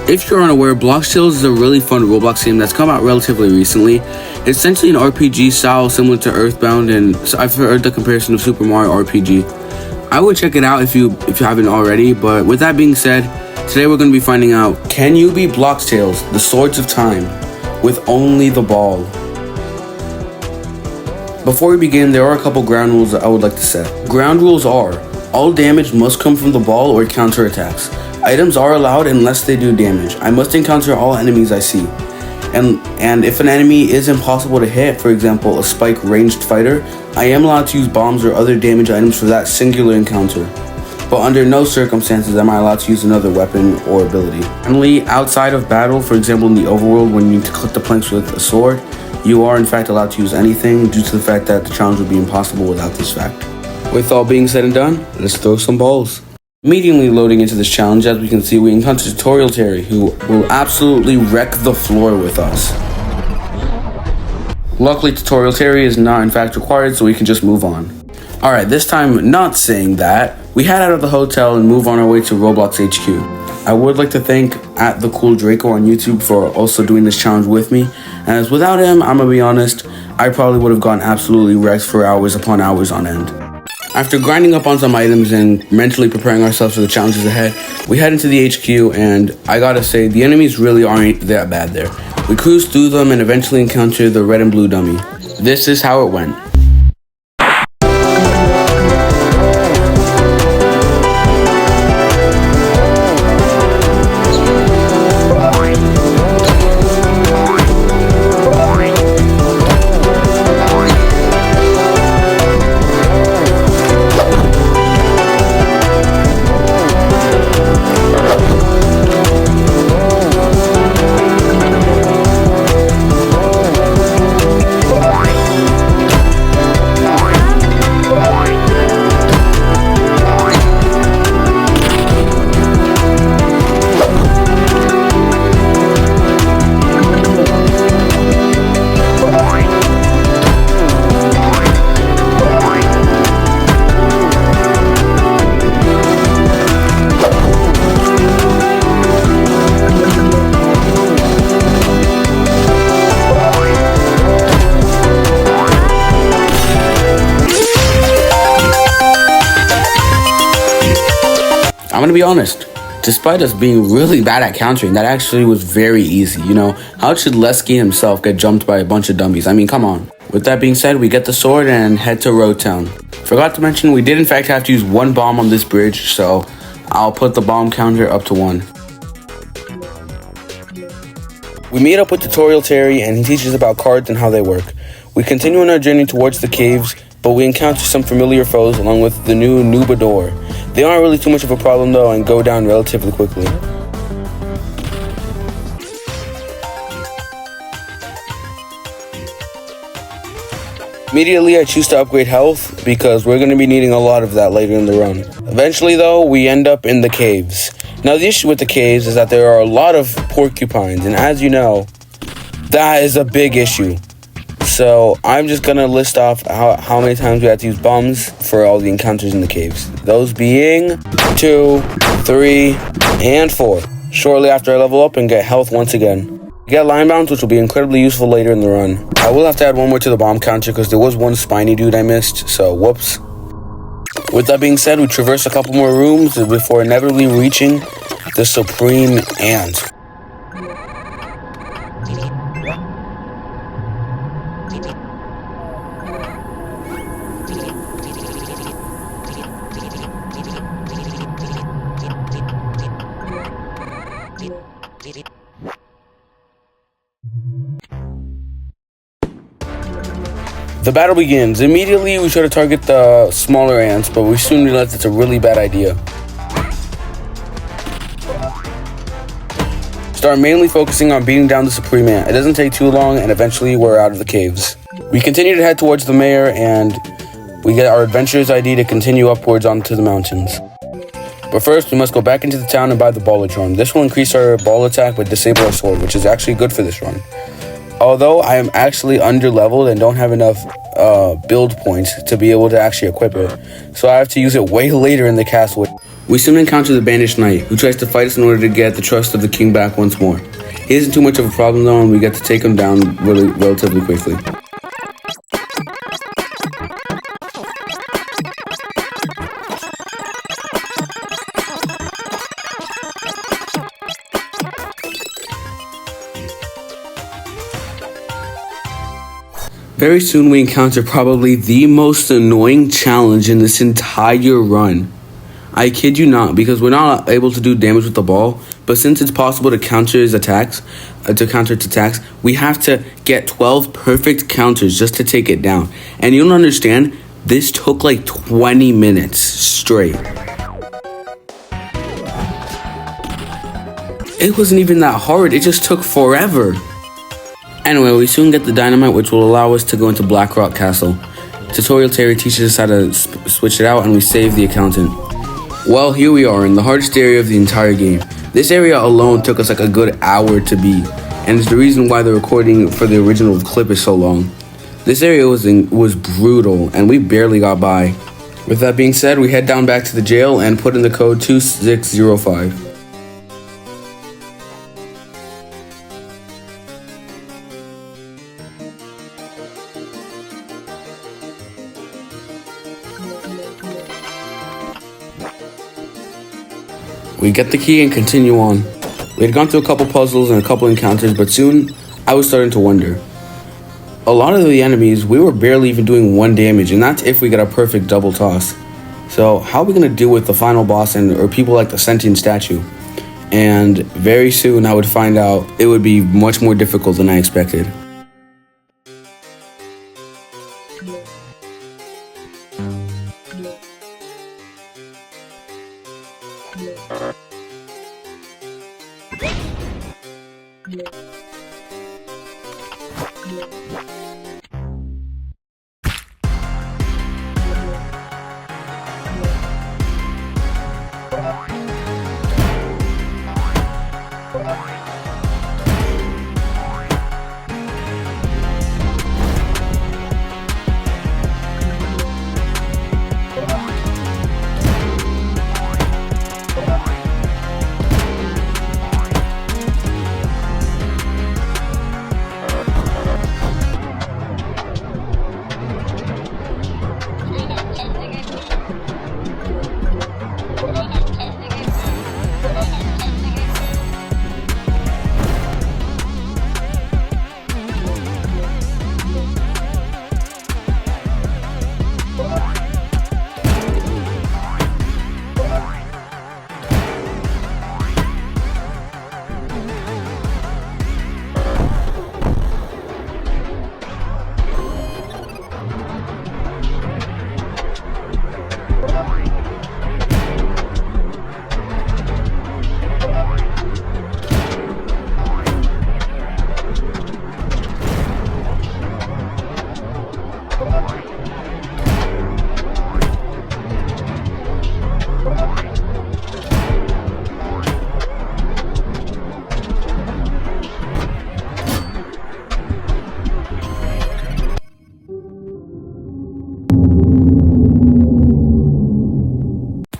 If you're unaware, Blox Tales is a really fun Roblox game that's come out relatively recently. It's essentially an RPG style similar to Earthbound, and I've heard the comparison of Super Mario RPG. I would check it out if you haven't already, but with that being said, today we're going to be finding out, can you beat Blox Tales, the Swords of Time, with only the ball? Before we begin, there are a couple ground rules that I would like to set. Ground rules are, all damage must come from the ball or counterattacks. Items are allowed unless they do damage. I must encounter all enemies I see. And if an enemy is impossible to hit, for example, a spike ranged fighter, I am allowed to use bombs or other damage items for that singular encounter. But under no circumstances am I allowed to use another weapon or ability. Finally, outside of battle, for example in the overworld when you need to clip the planks with a sword, you are in fact allowed to use anything due to the fact that the challenge would be impossible without this fact. With all being said and done, let's throw some balls. Immediately loading into this challenge, as we can see, we encounter Tutorial Terry, who will absolutely wreck the floor with us. Luckily, Tutorial Terry is not in fact required, so we can just move on. Alright, this time not saying that, we head out of the hotel and move on our way to Roblox HQ. I would like to thank @TheCoolDraco on YouTube for also doing this challenge with me, as without him, I'm gonna be honest, I probably would have gotten absolutely wrecked for hours upon hours on end. After grinding up on some items and mentally preparing ourselves for the challenges ahead, we head into the HQ, and I gotta say, the enemies really aren't that bad there. We cruise through them and eventually encounter the red and blue dummy. This is how it went. I'm gonna be honest, despite us being really bad at countering, that actually was very easy, you know? How should Lesky himself get jumped by a bunch of dummies? I mean, come on. With that being said, we get the sword and head to Road Town. Forgot to mention, we did in fact have to use one bomb on this bridge, so I'll put the bomb counter up to 1. We meet up with Tutorial Terry and he teaches about cards and how they work. We continue on our journey towards the caves, but we encounter some familiar foes along with the new Noobador. They aren't really too much of a problem though and go down relatively quickly. Immediately I choose to upgrade health because we're going to be needing a lot of that later in the run. Eventually though, we end up in the caves. Now the issue with the caves is that there are a lot of porcupines, and as you know, that is a big issue. So I'm just going to list off how many times we have to use bombs for all the encounters in the caves. Those being 2, 3, and 4. Shortly after I level up and get health once again. Get line bounce, which will be incredibly useful later in the run. I will have to add one more to the bomb counter because there was one spiny dude I missed, so whoops. With that being said, we traverse a couple more rooms before inevitably reaching the Supreme Ant. The battle begins. Immediately, we try to target the smaller ants, but we soon realize it's a really bad idea. Start mainly focusing on beating down the Supreme Ant. It doesn't take too long, and eventually we're out of the caves. We continue to head towards the mayor, and we get our adventurer's ID to continue upwards onto the mountains. But first, we must go back into the town and buy the Balladron. This will increase our ball attack but disable our sword, which is actually good for this run. Although I am actually under-leveled and don't have enough build points to be able to actually equip it, so I have to use it way later in the castle. We soon encounter the bandit knight, who tries to fight us in order to get the trust of the king back once more. He isn't too much of a problem though, and we get to take him down relatively quickly. Very soon we encounter probably the most annoying challenge in this entire run. I kid you not, because we're not able to do damage with the ball, but since it's possible to counter his attacks, we have to get 12 perfect counters just to take it down. And you don't understand, this took like 20 minutes straight. It wasn't even that hard, it just took forever. Anyway, we soon get the dynamite, which will allow us to go into Blackrock Castle. Tutorial Terry teaches us how to switch it out, and we save the accountant. Well, here we are in the hardest area of the entire game. This area alone took us like a good hour to beat, and it's the reason why the recording for the original clip is so long. This area was brutal, and we barely got by. With that being said, we head down back to the jail and put in the code 2605. We get the key and continue on. We had gone through a couple puzzles and a couple encounters, but soon I was starting to wonder. A lot of the enemies, we were barely even doing 1 damage, and that's if we get a perfect double toss. So how are we going to deal with the final boss or people like the sentient statue? And very soon I would find out it would be much more difficult than I expected.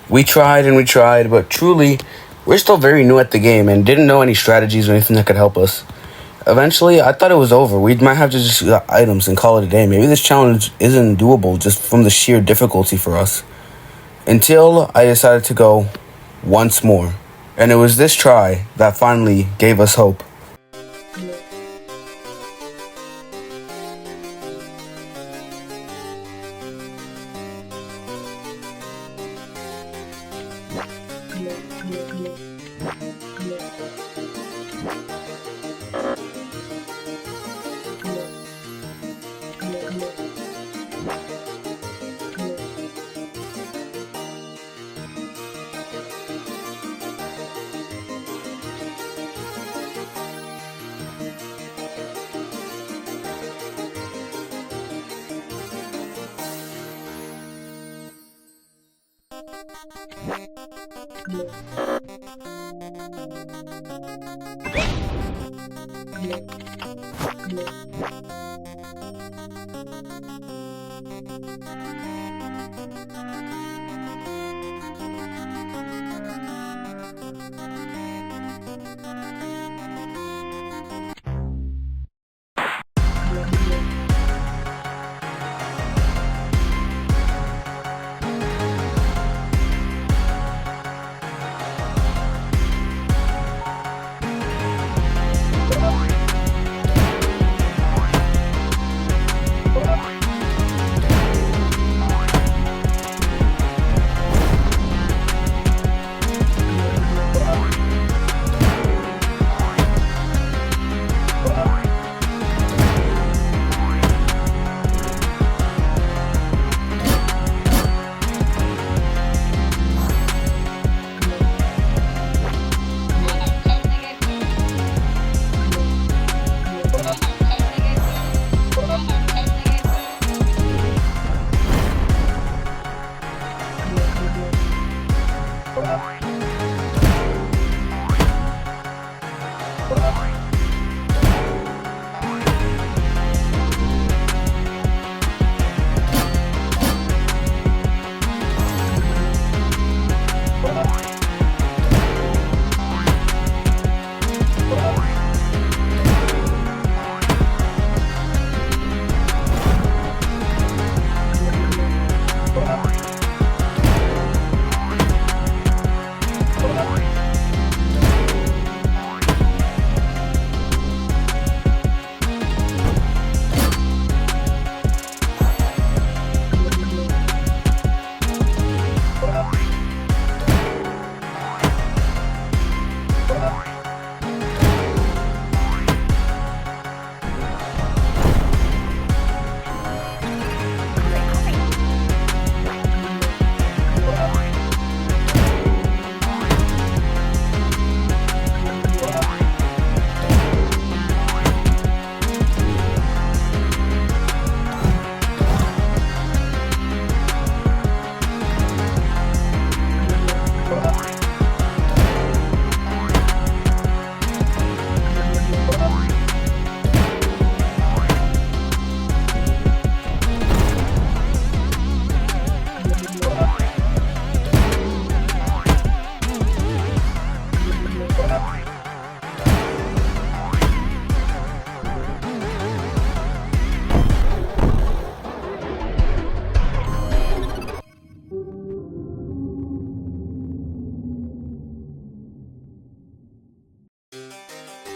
We tried, but truly, we're still very new at the game and didn't know any strategies or anything that could help us. Eventually, I thought it was over. We might have to just use items and call it a day. Maybe this challenge isn't doable just from the sheer difficulty for us. Until I decided to go once more. And it was this try that finally gave us hope.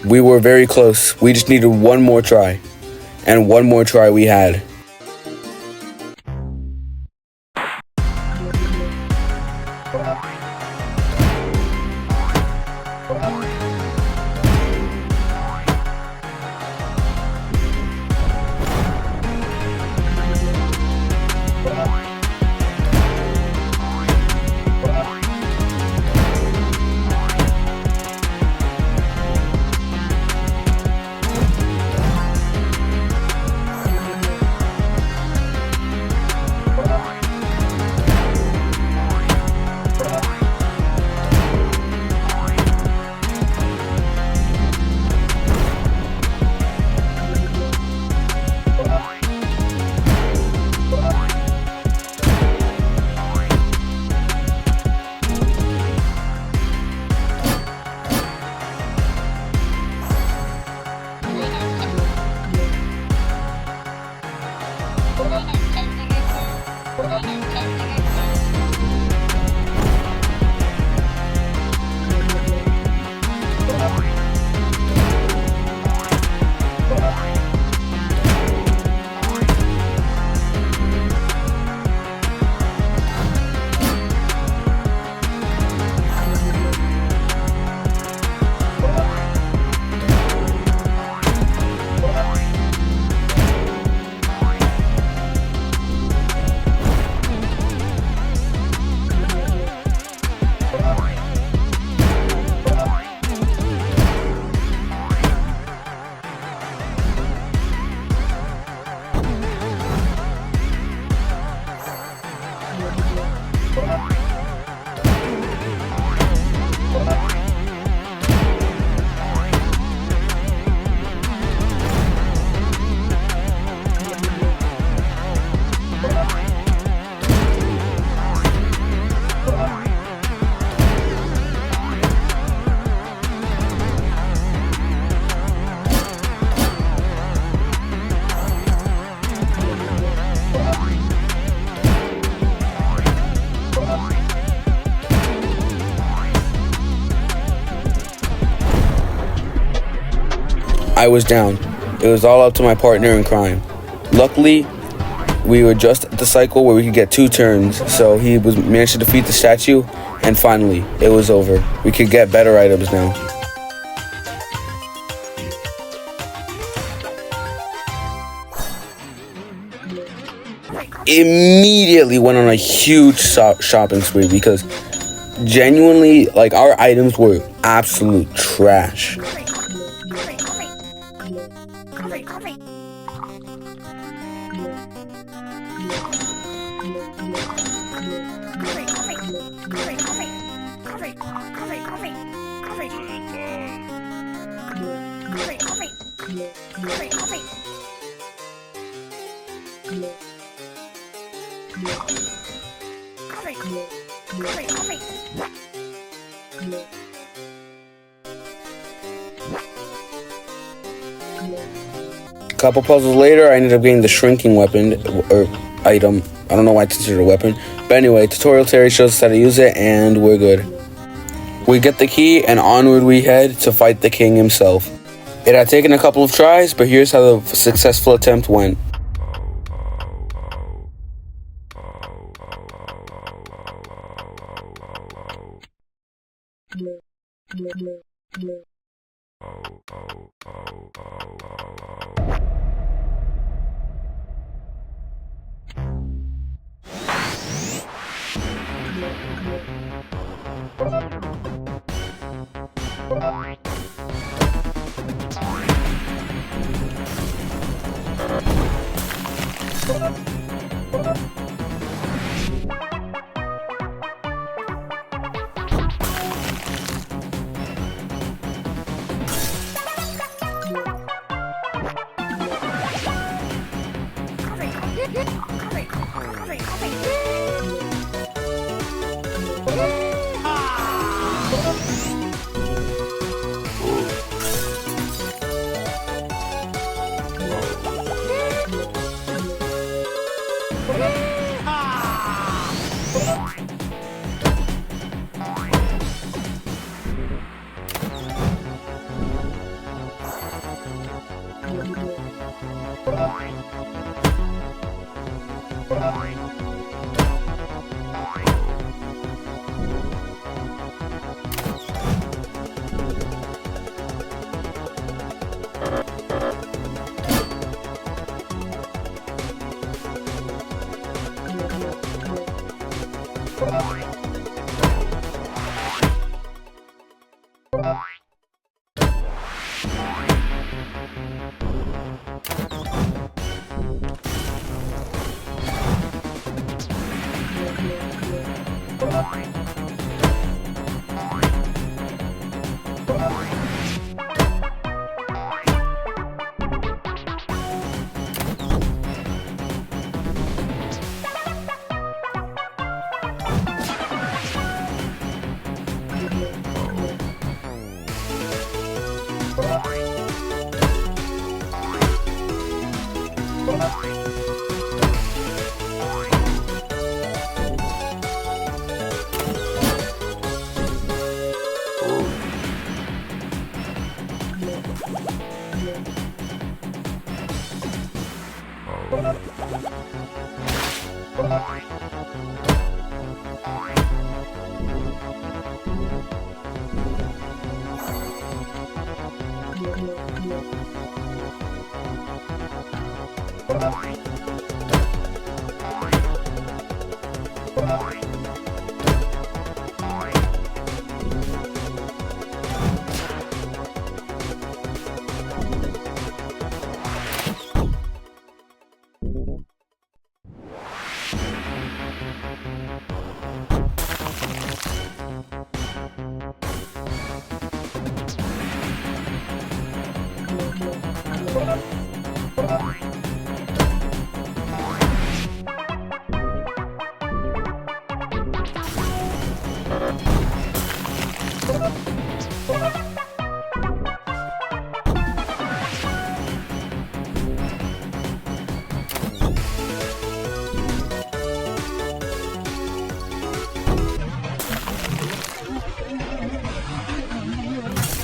We were very close. We just needed one more try. And one more try we had. I was down. It was all up to my partner in crime. Luckily, we were just at the cycle where we could get 2 turns, so he managed to defeat the statue, and finally, it was over. We could get better items now. Immediately went on a huge shopping spree because genuinely, like, our items were absolute trash. Couple puzzles later, I ended up getting the shrinking weapon, or item. I don't know why it's considered a weapon. But anyway, tutorial Terry shows us how to use it, and we're good. We get the key, and onward we head to fight the king himself. It had taken a couple of tries, but here's how the successful attempt went.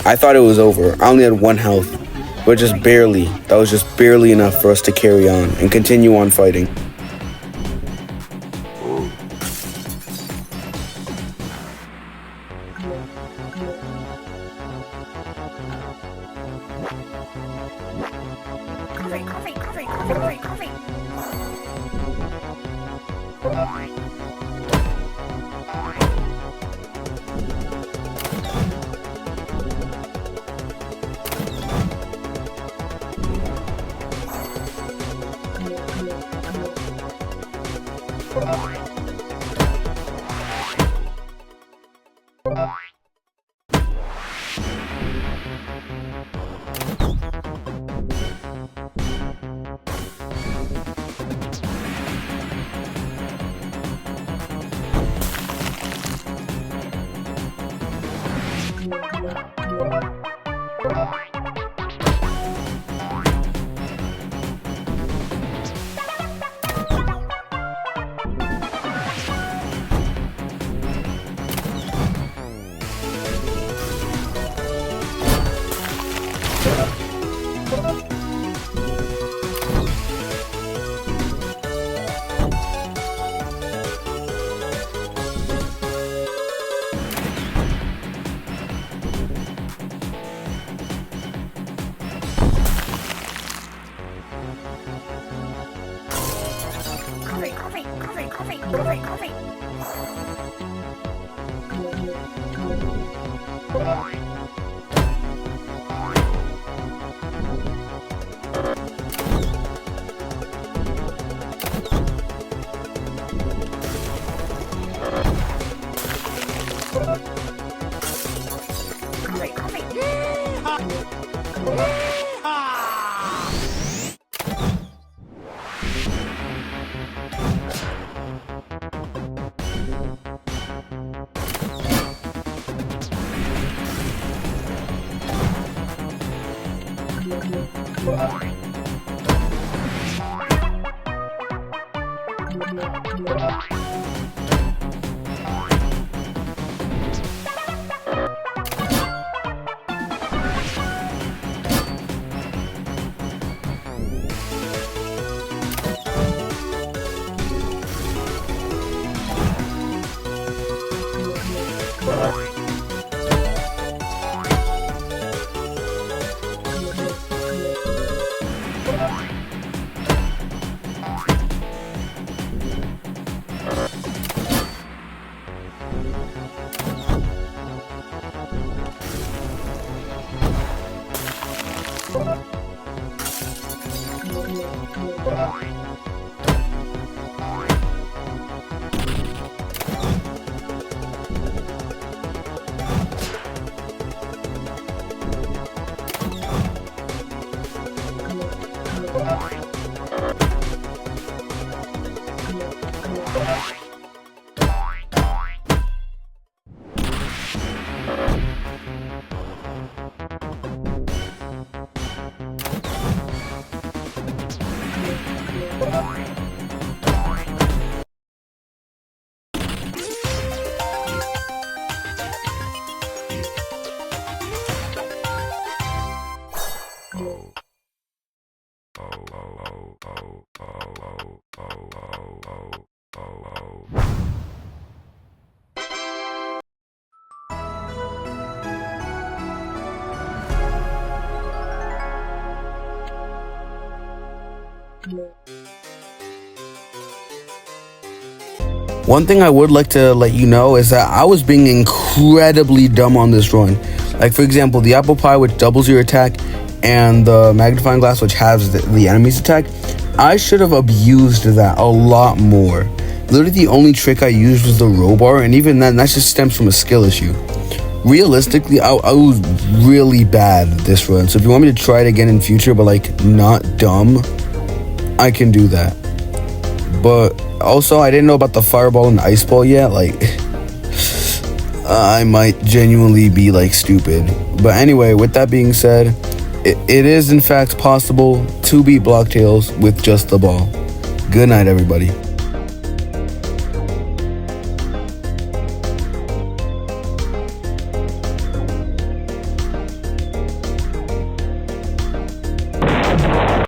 I thought it was over. I only had 1 health, but just barely. That was just barely enough for us to carry on and continue on fighting. One thing I would like to let you know is that I was being incredibly dumb on this run. Like, for example, the apple pie, which doubles your attack, and the magnifying glass, which halves the enemy's attack. I should have abused that a lot more. Literally, the only trick I used was the row bar, and even then, that just stems from a skill issue. Realistically, I was really bad at this run, so if you want me to try it again in future, but like not dumb, I can do that. But also, I didn't know about the fireball and ice ball yet. Like, I might genuinely be like stupid. But anyway, with that being said, it is in fact possible to beat Blocktails with just the ball. Good night, everybody.